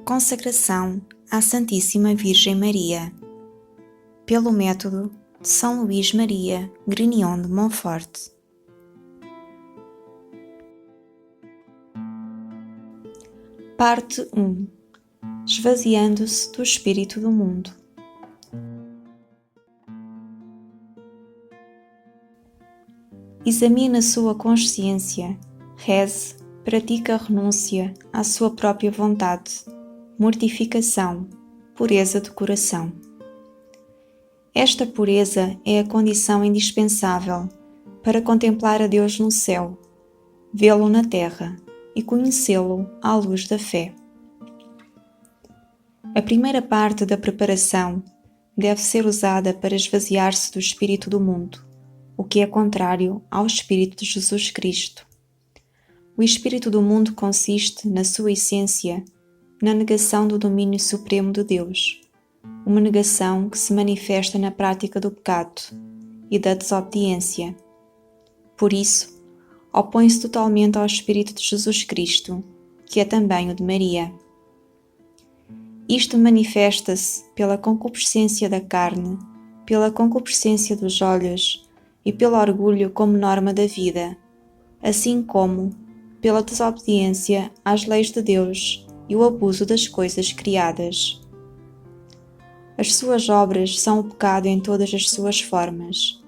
consagração à Santíssima Virgem Maria, pelo método de São Luís Maria Grignion de Montfort. Parte 1. Esvaziando-se do espírito do mundo. Examine a sua consciência, reze, pratica a renúncia à sua própria vontade, mortificação, pureza de coração. Esta pureza é a condição indispensável para contemplar a Deus no céu, vê-lo na terra e conhecê-lo à luz da fé. A primeira parte da preparação deve ser usada para esvaziar-se do espírito do mundo, o que é contrário ao espírito de Jesus Cristo. O espírito do mundo consiste, na sua essência, na negação do domínio supremo de Deus, uma negação que se manifesta na prática do pecado e da desobediência. Por isso, opõe-se totalmente ao espírito de Jesus Cristo, que é também o de Maria. Isto manifesta-se pela concupiscência da carne, pela concupiscência dos olhos e pelo orgulho como norma da vida, assim como pela desobediência às leis de Deus e o abuso das coisas criadas. As suas obras são o pecado em todas as suas formas.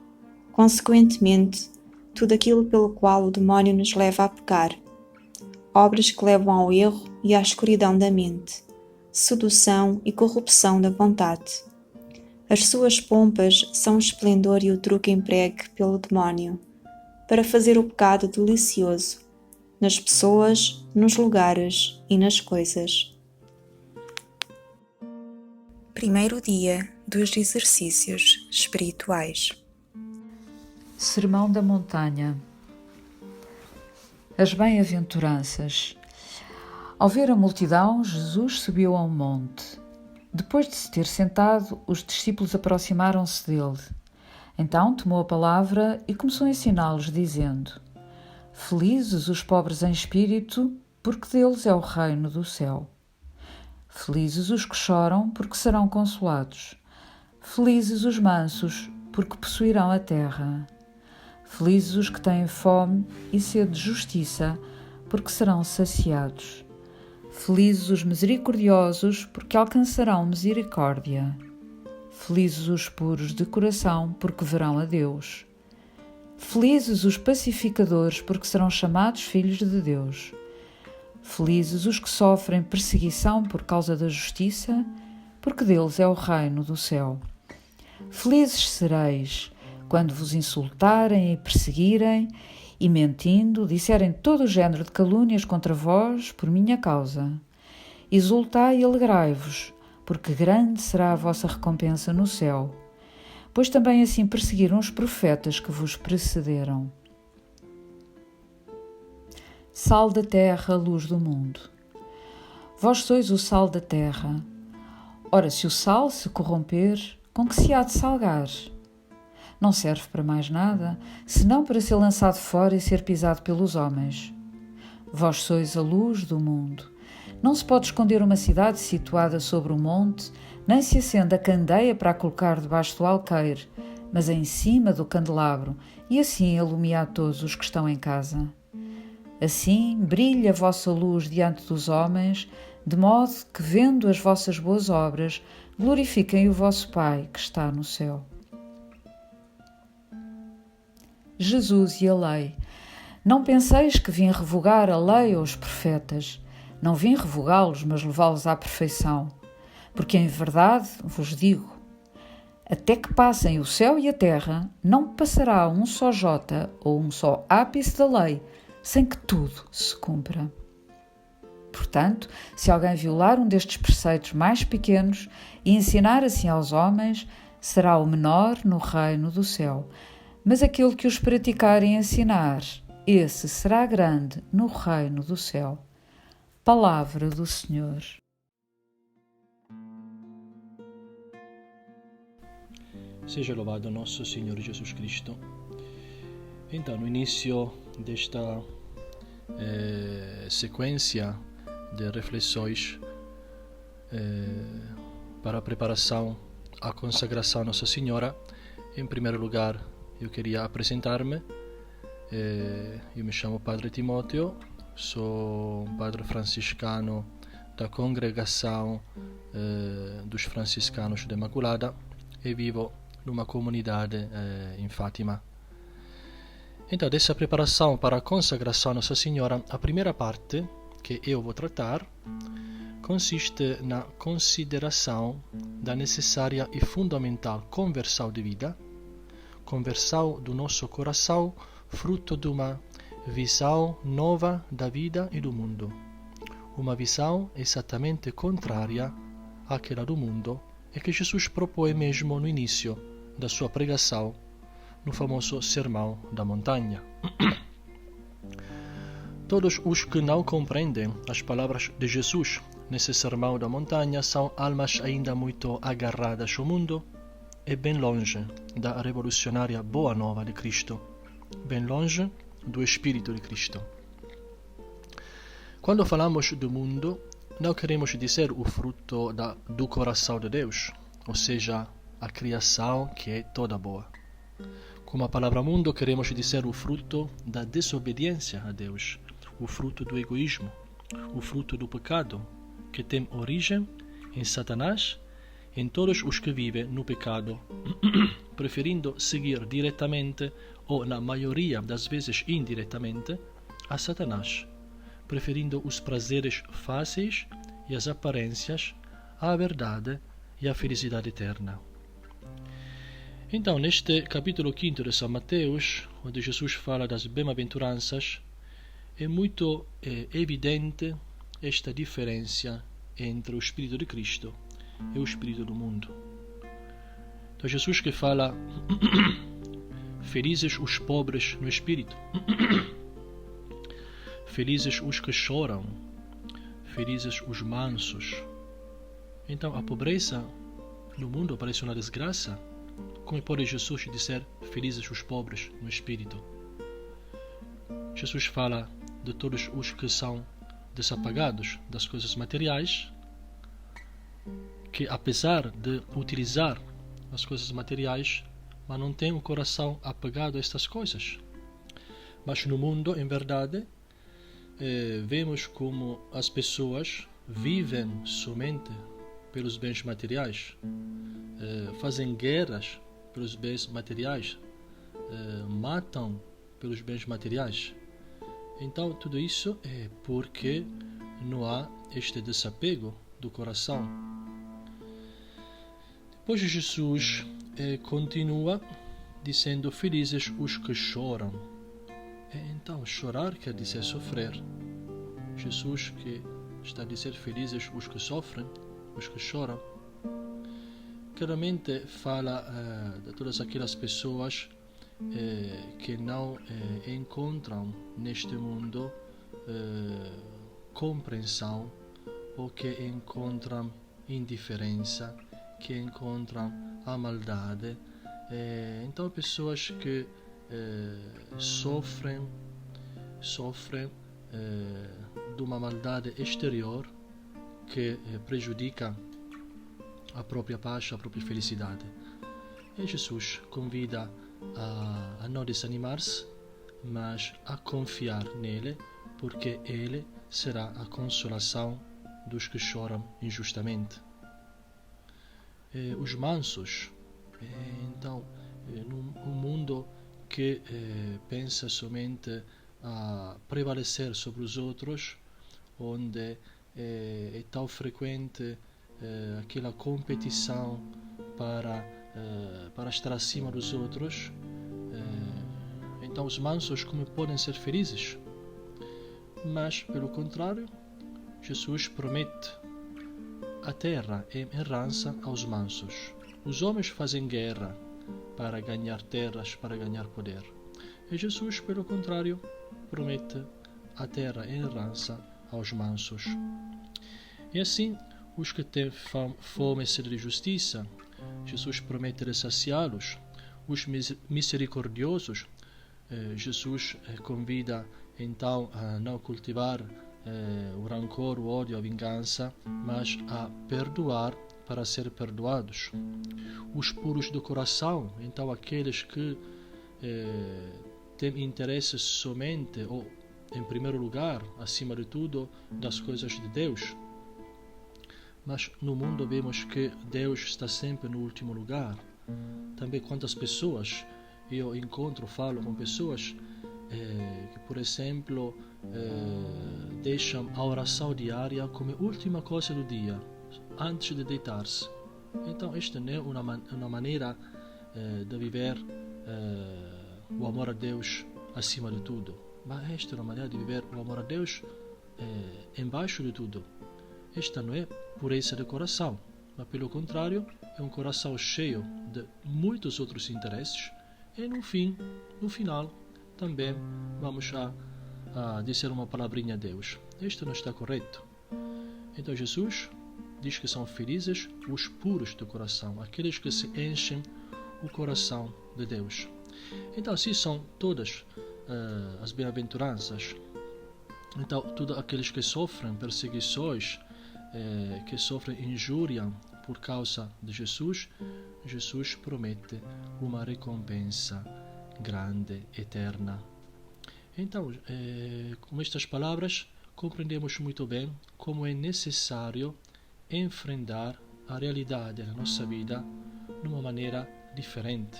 Consequentemente, tudo aquilo pelo qual o demónio nos leva a pecar. Obras que levam ao erro e à escuridão da mente, sedução e corrupção da vontade. As suas pompas são o esplendor e o truque empregue pelo demónio, para fazer o pecado delicioso, nas pessoas, nos lugares e nas coisas. Primeiro dia dos exercícios espirituais. Sermão da Montanha. As Bem-aventuranças. Ao ver a multidão, Jesus subiu a um monte. Depois de se ter sentado, os discípulos aproximaram-se dele. Então tomou a palavra e começou a ensiná-los, dizendo: Felizes os pobres em espírito, porque deles é o reino do céu. Felizes os que choram, porque serão consolados. Felizes os mansos, porque possuirão a terra. Felizes os que têm fome e sede de justiça, porque serão saciados. Felizes os misericordiosos, porque alcançarão misericórdia. Felizes os puros de coração, porque verão a Deus. Felizes os pacificadores, porque serão chamados filhos de Deus. Felizes os que sofrem perseguição por causa da justiça, porque deles é o reino do céu. Felizes sereis, quando vos insultarem e perseguirem, e mentindo, disserem todo o género de calúnias contra vós por minha causa. Exultai e alegrai-vos, porque grande será a vossa recompensa no céu. Pois também assim perseguiram os profetas que vos precederam. Sal da terra, luz do mundo. Vós sois o sal da terra. Ora, se o sal se corromper, com que se há de salgar? Não serve para mais nada, senão para ser lançado fora e ser pisado pelos homens. Vós sois a luz do mundo. Não se pode esconder uma cidade situada sobre um monte, nem se acende a candeia para a colocar debaixo do alqueire, mas em cima do candelabro, e assim alumia a todos os que estão em casa. Assim brilha a vossa luz diante dos homens, de modo que, vendo as vossas boas obras, glorifiquem o vosso Pai que está no céu. Jesus e a lei. Não penseis que vim revogar a lei ou os profetas. Não vim revogá-los, mas levá-los à perfeição. Porque em verdade vos digo, até que passem o céu e a terra, não passará um só jota ou um só ápice da lei, sem que tudo se cumpra. Portanto, se alguém violar um destes preceitos mais pequenos e ensinar assim aos homens, será o menor no reino do céu. Mas aquele que os praticar e ensinar, esse será grande no reino do céu. Palavra do Senhor. Seja louvado nosso Senhor Jesus Cristo. Então, no início desta sequência de reflexões para a preparação à consagração a Nossa Senhora. Em primeiro lugar, eu queria apresentar-me. Eu me chamo Padre Timóteo, sou um padre franciscano da congregação dos franciscanos da Imaculada e vivo numa comunidade em Fátima. Então, dessa preparação para a consagração a Nossa Senhora, a primeira parte que eu vou tratar consiste na consideração da necessária e fundamental conversão de vida, conversão do nosso coração, fruto de uma visão nova da vida e do mundo. Uma visão exatamente contrária àquela do mundo e que Jesus propõe mesmo no início da sua pregação, no famoso Sermão da Montanha. Todos os que não compreendem as palavras de Jesus nesse Sermão da Montanha são almas ainda muito agarradas ao mundo e bem longe da revolucionária Boa Nova de Cristo, bem longe do Espírito de Cristo. Quando falamos do mundo, não queremos dizer o fruto do coração de Deus, ou seja, a criação que é toda boa. Com a palavra mundo, queremos dizer o fruto da desobediência a Deus, o fruto do egoísmo, o fruto do pecado, que tem origem em Satanás, em todos os que vivem no pecado, preferindo seguir diretamente, ou na maioria das vezes indiretamente, a Satanás, preferindo os prazeres fáceis e as aparências à verdade e à felicidade eterna. Então, neste capítulo 5 de São Mateus, onde Jesus fala das bem-aventuranças, é muito evidente esta diferença entre o Espírito de Cristo e o Espírito do mundo. Então, Jesus que fala felizes os pobres no Espírito, felizes os que choram, felizes os mansos. Então, a pobreza no mundo parece uma desgraça. Como pode Jesus dizer felizes os pobres no Espírito? Jesus fala de todos os que são desapagados das coisas materiais, que apesar de utilizar as coisas materiais, mas não têm o coração apegado a estas coisas. Mas no mundo, em verdade, vemos como as pessoas vivem somente pelos bens materiais, fazem guerras pelos bens materiais, matam pelos bens materiais. Então, tudo isso é porque não há este desapego do coração. Depois Jesus continua dizendo felizes os que choram. Então, chorar quer dizer sofrer. Jesus que está a dizer felizes os que sofrem, os que choram, claramente fala de todas aquelas pessoas que não encontram neste mundo compreensão, ou que encontram indiferença, que encontram a maldade. Então, pessoas que sofrem de uma maldade exterior que prejudica a própria paz, a própria felicidade. E Jesus convida a não desanimar-se, mas a confiar nele, porque ele será a consolação dos que choram injustamente. Os mansos, então, num mundo que pensa somente a prevalecer sobre os outros, onde é tão frequente aquela competição para estar acima dos outros. Então os mansos como podem ser felizes? Mas, pelo contrário, Jesus promete a terra em herança aos mansos. Os homens fazem guerra para ganhar terras, para ganhar poder. E Jesus, pelo contrário, promete a terra em herança aos mansos. E assim, os que têm fome e sede de justiça, Jesus promete de saciá-los. Os misericordiosos, Jesus convida então a não cultivar o rancor, o ódio, a vingança, mas a perdoar para ser perdoados. Os puros do coração, então aqueles que têm interesse somente, ou em primeiro lugar, acima de tudo, das coisas de Deus. Mas no mundo vemos que Deus está sempre no último lugar. Também quantas pessoas eu encontro, falo com pessoas que, por exemplo, deixam a oração diária como última coisa do dia, antes de deitar-se. Então, esta não é uma maneira de viver o amor a Deus acima de tudo. Mas esta é uma maneira de viver o amor a Deus embaixo de tudo. Esta não é pureza de coração, mas pelo contrário, é um coração cheio de muitos outros interesses e no final, também vamos a dizer uma palavrinha a Deus. Isto não está correto. Então Jesus diz que são felizes os puros do coração, aqueles que se enchem o coração de Deus. Então, assim são todas as bem-aventuranças. Então, todos aqueles que sofrem perseguições, que sofrem injúria por causa de Jesus, Jesus promete uma recompensa grande, eterna. Então, com estas palavras, compreendemos muito bem como é necessário enfrentar a realidade da nossa vida de uma maneira diferente,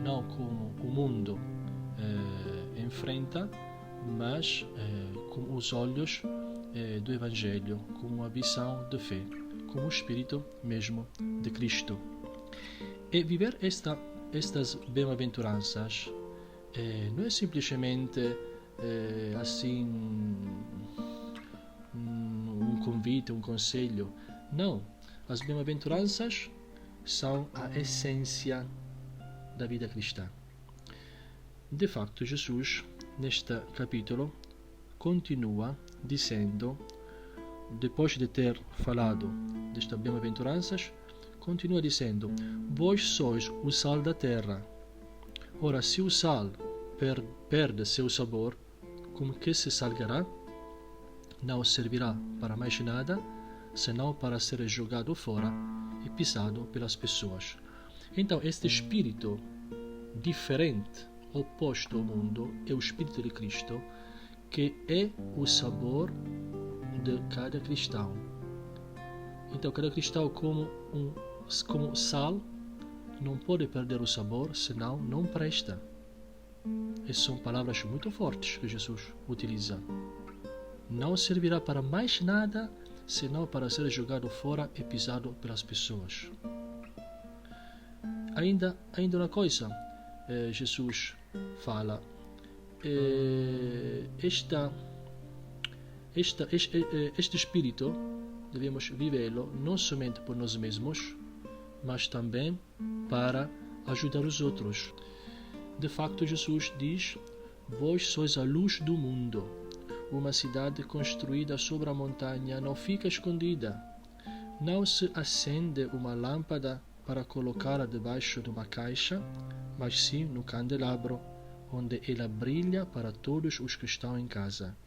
não como o mundo enfrenta, mas com os olhos do Evangelho, com uma visão de fé, com o Espírito mesmo de Cristo. E viver estas bem-aventuranças não é simplesmente assim um convite, um conselho. Não, as bem-aventuranças são a essência da vida cristã. De facto, Jesus, neste capítulo, continua dizendo, depois de ter falado destas bem-aventuranças, continua dizendo: vós sois o sal da terra. Ora, se o sal perde seu sabor, como que se salgará? Não servirá para mais nada, senão para ser jogado fora e pisado pelas pessoas. Então, este espírito diferente, oposto ao mundo, é o espírito de Cristo, que é o sabor de cada cristão. Então, cada cristão, como sal, não pode perder o sabor, senão não presta. Essas são palavras muito fortes que Jesus utiliza. Não servirá para mais nada, senão para ser jogado fora e pisado pelas pessoas. Ainda uma coisa, Jesus fala, este espírito devemos vivê-lo não somente por nós mesmos, mas também para ajudar os outros. De facto, Jesus diz: vós sois a luz do mundo. Uma cidade construída sobre a montanha não fica escondida. Não se acende uma lâmpada para colocá-la debaixo de uma caixa, mas sim no candelabro, onde ela brilha para todos os que estão em casa.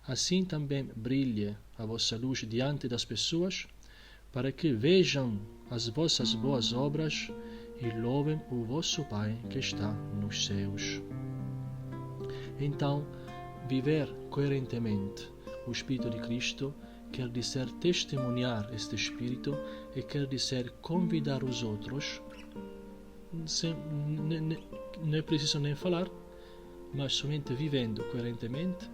Assim também brilhe a vossa luz diante das pessoas, para que vejam as vossas boas obras e louvem o vosso Pai que está nos céus. Então, viver coerentemente o Espírito de Cristo quer dizer testemunhar este Espírito e quer dizer convidar os outros, não é preciso nem falar, mas somente vivendo coerentemente,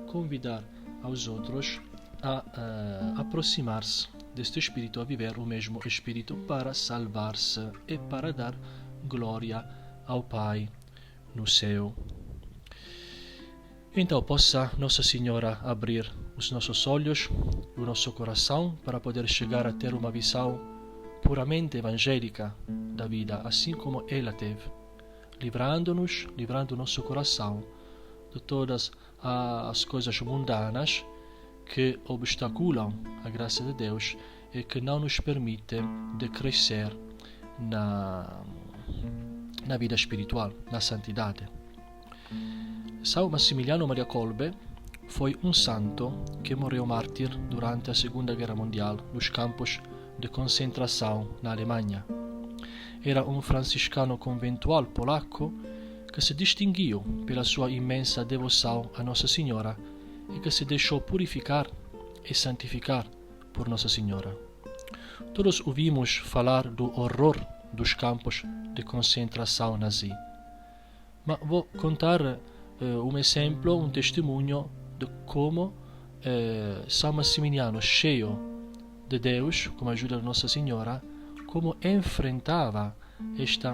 convidar aos outros a aproximar-se deste Espírito, a viver o mesmo Espírito para salvar-se e para dar glória ao Pai no céu. Então, possa Nossa Senhora abrir os nossos olhos e o nosso coração para poder chegar a ter uma visão puramente evangélica da vida, assim como ela teve, livrando o nosso coração de todas as coisas mundanas que obstaculam a graça de Deus e que não nos permitem de crescer na vida espiritual, na santidade. São Massimiliano Maria Kolbe, foi um santo que morreu mártir durante a Segunda Guerra Mundial nos campos de concentração na Alemanha. Era um franciscano conventual polaco que se distinguiu pela sua imensa devoção a Nossa Senhora e que se deixou purificar e santificar por Nossa Senhora. Todos ouvimos falar do horror dos campos de concentração nazi. Ma vou contar um exemplo, um testemunho de como São Massimiliano, cheio de Deus, com a ajuda de Nossa Senhora, como enfrentava este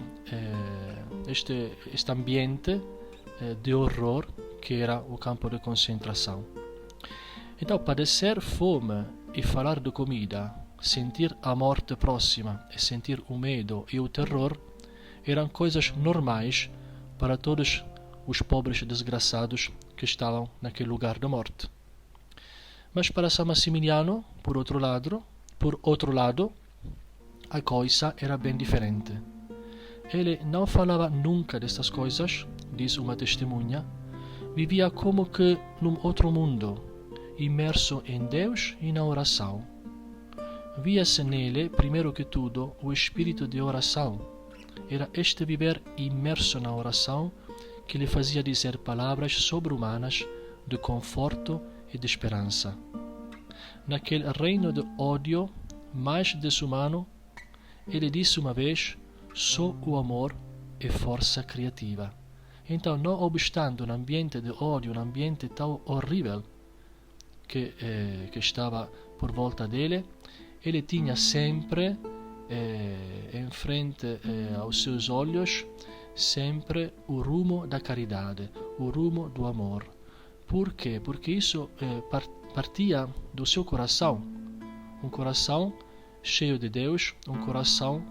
ambiente de horror que era o campo de concentração. Então, padecer fome e falar de comida, sentir a morte próxima e sentir o medo e o terror eram coisas normais para todos os pobres desgraçados que estavam naquele lugar de morte. Mas para São Massimiliano, por outro lado, a coisa era bem diferente. Ele não falava nunca destas coisas, diz uma testemunha, vivia como que num outro mundo, imerso em Deus e na oração. Via-se nele, primeiro que tudo, o espírito de oração. Era este viver imerso na oração que lhe fazia dizer palavras sobre-humanas de conforto e de esperança. Naquele reino de ódio mais desumano, ele disse uma vez: só o amor é força criativa. Então, não obstante um ambiente de ódio, um ambiente tão horrível que estava por volta dele, ele tinha sempre em frente aos seus olhos sempre o rumo da caridade, o rumo do amor. Por quê? Porque isso partia do seu coração, um coração cheio de Deus, um coração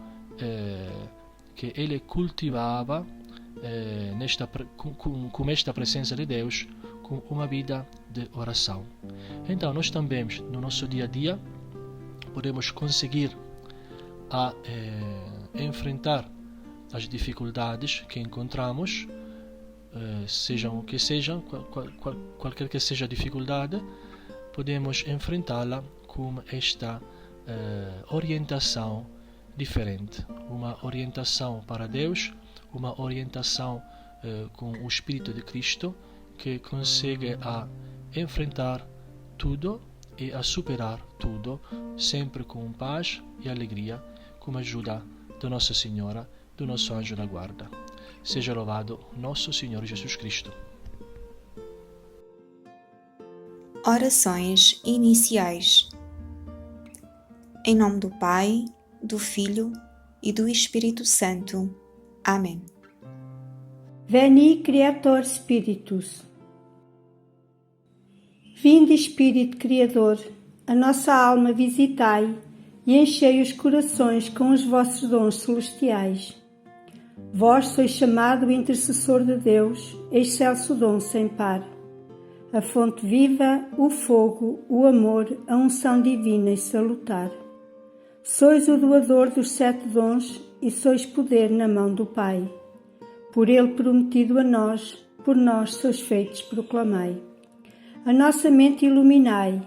que ele cultivava com esta presença de Deus, com uma vida de oração. Então, nós também, no nosso dia a dia, podemos conseguir enfrentar as dificuldades que encontramos, sejam o que sejam, qualquer que seja a dificuldade, podemos enfrentá-la com esta orientação diferente, uma orientação para Deus, uma orientação com o Espírito de Cristo, que consegue a enfrentar tudo e a superar tudo, sempre com paz e alegria, com a ajuda de Nossa Senhora, do nosso anjo da guarda. Seja louvado nosso Senhor Jesus Cristo. Orações iniciais. Em nome do Pai, do Filho e do Espírito Santo. Amém. Veni, Creator Spiritus. Vinde, Espírito Criador, a nossa alma visitai e enchei os corações com os vossos dons celestiais. Vós sois chamado o intercessor de Deus, excelso dom sem par. A fonte viva, o fogo, o amor, a unção divina e salutar. Sois o doador dos 7 dons e sois poder na mão do Pai. Por ele prometido a nós, por nós sois feitos proclamai. A nossa mente iluminai,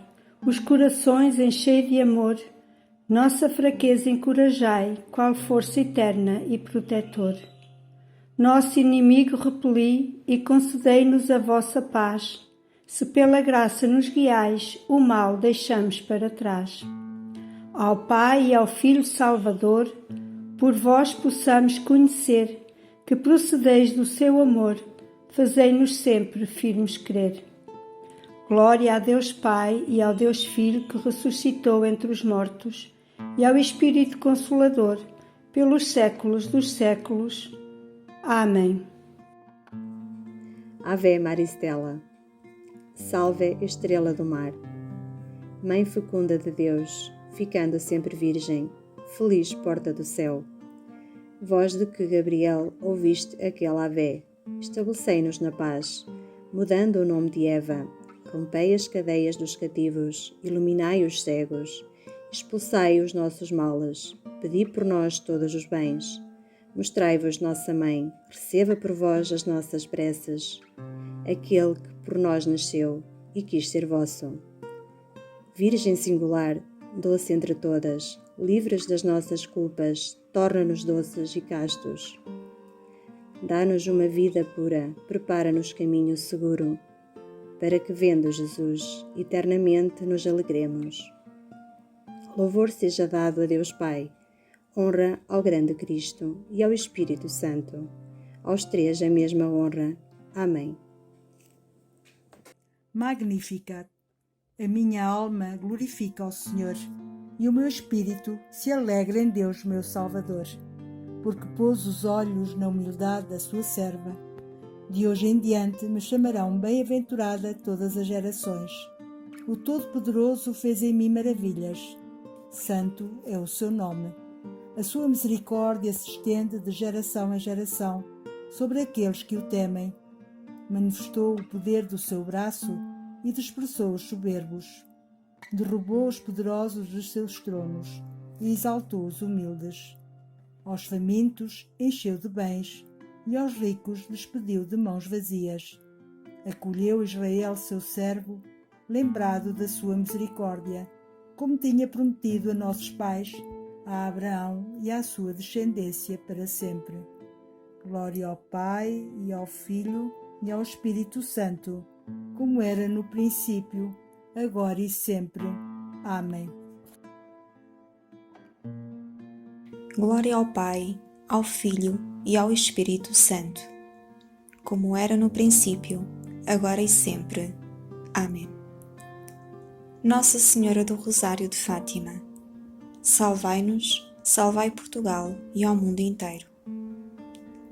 os corações enchei de amor, nossa fraqueza encorajai, qual força eterna e protetor. Nosso inimigo repeli e concedei-nos a vossa paz, se pela graça nos guiais, o mal deixamos para trás. Ao Pai e ao Filho Salvador, por vós possamos conhecer que procedeis do seu amor, fazei-nos sempre firmes crer. Glória a Deus Pai e ao Deus Filho que ressuscitou entre os mortos, e ao Espírito Consolador, pelos séculos dos séculos. Amém. Ave Maristela, salve estrela do mar, Mãe fecunda de Deus, ficando sempre virgem, feliz porta do céu. Voz de que Gabriel ouviste aquela Ave, estabelecei-nos na paz, mudando o nome de Eva, rompei as cadeias dos cativos, iluminai os cegos, expulsai os nossos males, pedi por nós todos os bens. Mostrai-vos nossa Mãe, receba por vós as nossas preces. Aquele que por nós nasceu, e quis ser vosso. Virgem singular, doce entre todas, livres das nossas culpas, torna-nos doces e castos. Dá-nos uma vida pura, prepara-nos caminho seguro, para que, vendo Jesus, eternamente nos alegremos. Louvor seja dado a Deus Pai, honra ao grande Cristo e ao Espírito Santo, aos três a mesma honra. Amém. Magnificat. A minha alma glorifica ao Senhor, e o meu espírito se alegra em Deus, meu Salvador, porque pôs os olhos na humildade da sua serva. De hoje em diante me chamarão bem-aventurada todas as gerações. O Todo-Poderoso fez em mim maravilhas. Santo é o seu nome. A sua misericórdia se estende de geração em geração sobre aqueles que o temem. Manifestou o poder do seu braço e dispersou os soberbos. Derrubou os poderosos dos seus tronos e exaltou os humildes. Aos famintos encheu de bens e aos ricos despediu de mãos vazias. Acolheu Israel, seu servo, lembrado da sua misericórdia, como tinha prometido a nossos pais, a Abraão e à sua descendência para sempre. Glória ao Pai, e ao Filho, e ao Espírito Santo, como era no princípio, agora e sempre. Amém. Glória ao Pai, ao Filho e ao Espírito Santo, como era no princípio, agora e sempre. Amém. Nossa Senhora do Rosário de Fátima, salvai-nos, salvai Portugal e ao mundo inteiro.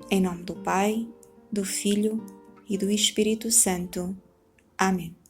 Em nome do Pai, do Filho e do Espírito Santo. Amém.